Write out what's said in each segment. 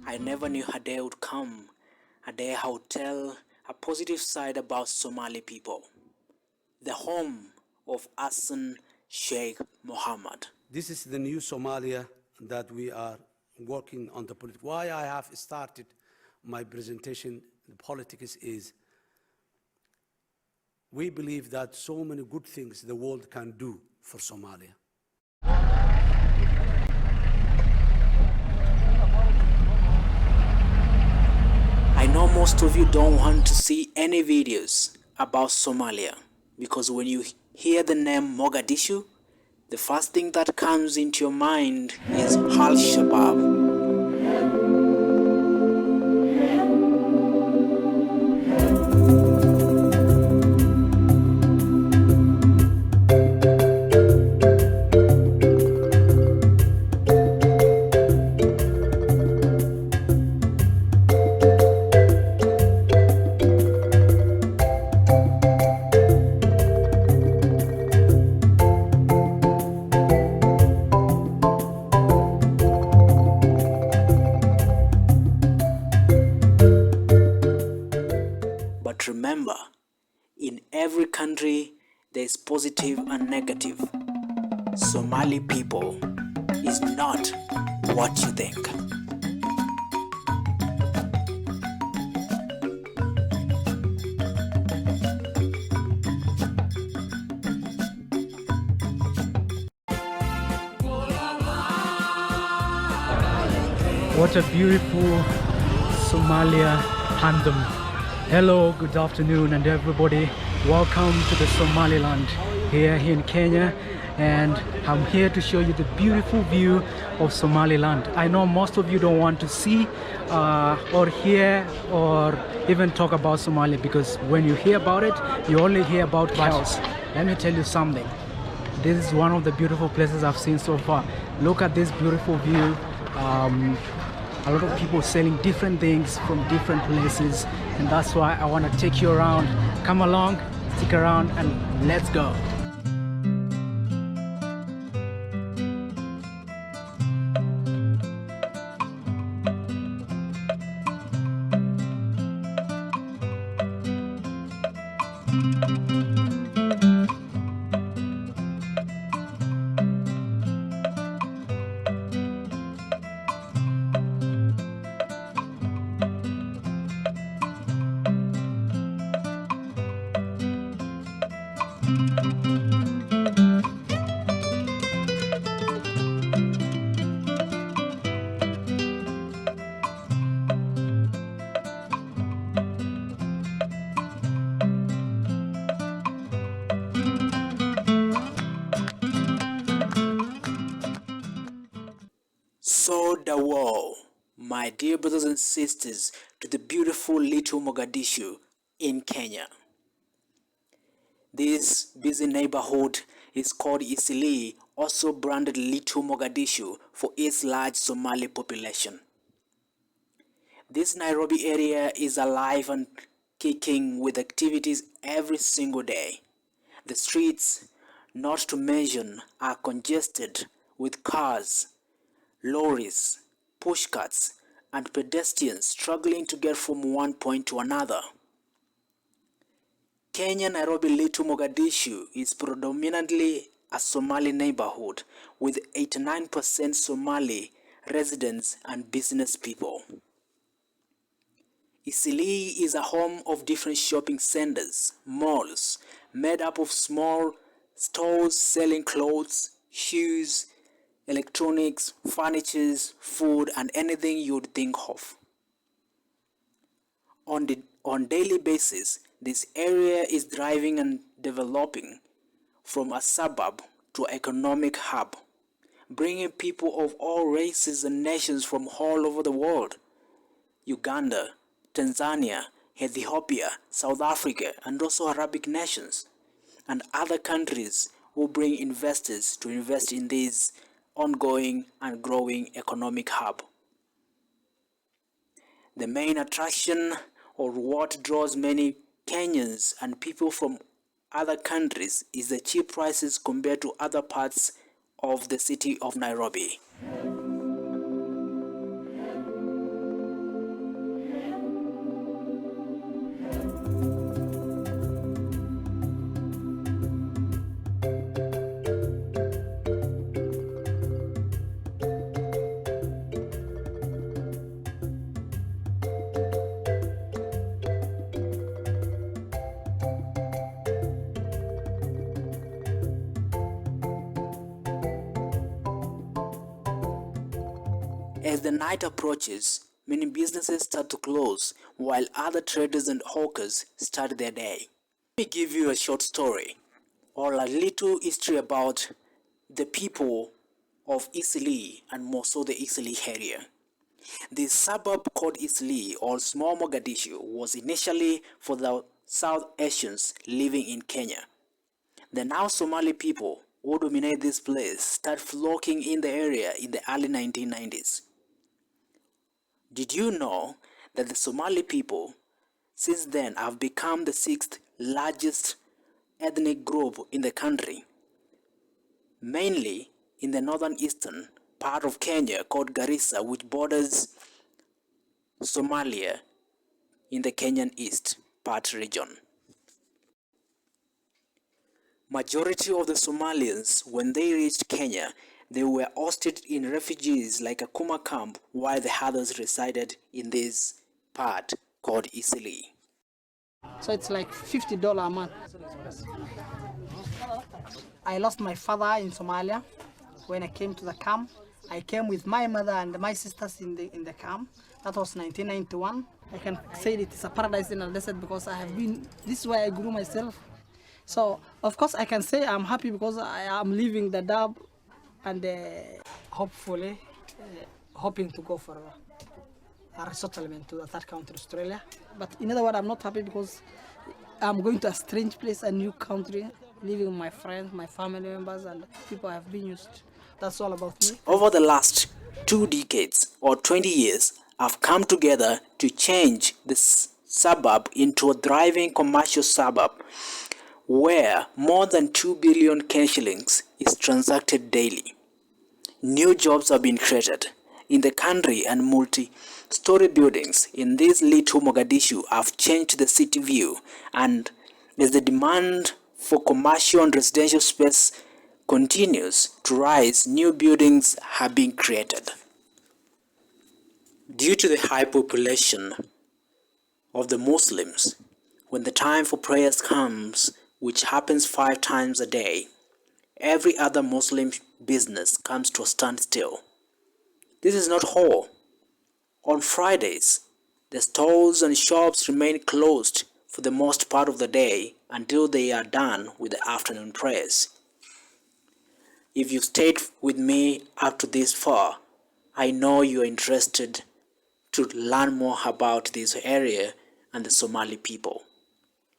I never knew a day would come, a day I would tell a positive side about Somali people, the home of Hassan Sheikh Mohammed. This is the new Somalia that we are working on the politics. Why I have started my presentation, the politics is, we believe that so many good things the world can do for Somalia. I know most of you don't want to see any videos about Somalia because when you hear the name Mogadishu, the first thing that comes into your mind is Al-Shabaab. But remember, in every country there is positive and negative. Somali people is not what you think. What a beautiful Somalia anthem. Hello, good afternoon and everybody. Welcome to the Somaliland here in Kenya, and I'm here to show you the beautiful view of Somaliland. I know most of you don't want to see or hear or even talk about Somalia because when you hear about it, you only hear about chaos. Let me tell you something. This is one of the beautiful places I've seen so far. Look at this beautiful view. A lot of people selling different things from different places, and that's why I want to take you around. Come along, stick around, and let's go. So the war, my dear brothers and sisters, to the beautiful little Mogadishu in Kenya. This busy neighborhood is called Eastleigh, also branded Little Mogadishu for its large Somali population. This Nairobi area is alive and kicking with activities every single day. The streets, not to mention, are congested with cars, lorries, pushcarts, and pedestrians struggling to get from one point to another. Kenya Nairobi Little Mogadishu is predominantly a Somali neighborhood with 89% Somali residents and business people. Eastleigh is a home of different shopping centers, malls, made up of small stores selling clothes, shoes, electronics, furniture, food, and anything you'd think of. On daily basis, This area is thriving and developing from a suburb to an economic hub, bringing people of all races and nations from all over the world. Uganda, Tanzania, Ethiopia, South Africa, and also Arabic nations, and other countries will bring investors to invest in this ongoing and growing economic hub. The main attraction, or what draws many Kenyans and people from other countries, is the cheap prices compared to other parts of the city of Nairobi. As the night approaches, many businesses start to close, while other traders and hawkers start their day. Let me give you a short story, or a little history about the people of Eastleigh, and more so the Eastleigh area. The suburb called Eastleigh, or small Mogadishu, was initially for the South Asians living in Kenya. The now Somali people who dominate this place started flocking in the area in the early 1990s. Did you know that the Somali people since then have become the 6th largest ethnic group in the country, mainly in the northeastern part of Kenya called Garissa, which borders Somalia in the Kenyan East part region. Majority of the Somalians, when they reached Kenya, they were hosted in refugees like a Kuma camp, while the others resided in this part called Eastleigh. So it's like $50 a month. I lost my father in Somalia when I came to the camp. I came with my mother and my sisters in the camp. That was 1991. I can say it is a paradise in a desert because this is where I grew myself. So of course I can say I'm happy because I am leaving the Dab and hopefully hoping to go for a resettlement to the third country, Australia. But in other words, I'm not happy because I'm going to a strange place, a new country, living with my friends, my family members, and people I have been used to. That's all about me. Over the last 2 decades or 20 years, I've come together to change this suburb into a thriving commercial suburb where more than 2 billion Kenyan shillings is transacted daily. New jobs have been created in the country, and multi-story buildings in this little Mogadishu have changed the city view, and as the demand for commercial and residential space continues to rise, new buildings have been created. Due to the high population of the Muslims, when the time for prayers comes, which happens 5 times a day, every other Muslim business comes to a standstill. This is not all. On Fridays, the stores and shops remain closed for the most part of the day until they are done with the afternoon prayers. If you stayed with me up to this far, I know you are interested to learn more about this area and the Somali people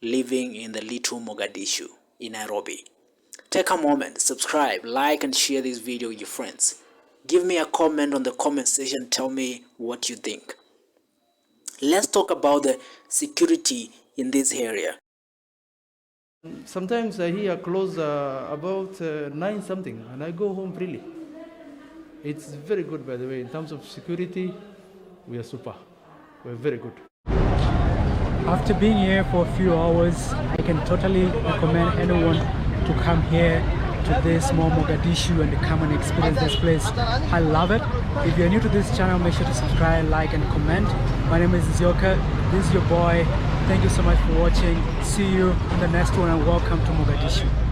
living in the little Mogadishu in Nairobi. Take a moment, subscribe, like and share this video with your friends. Give me a comment on the comment section, tell me what you think. Let's talk about the security in this area. Sometimes I hear close about 9 something and I go home freely. It's very good, by the way. In terms of security, we are super. We're very good. After being here for a few hours, I can totally recommend anyone to come here to this small Mogadishu and to come and experience this place. I love it. If you're new to this channel, make sure to subscribe, like and comment. My name is Nzioka. This is your boy. Thank you so much for watching. See you in the next one and welcome to Mogadishu.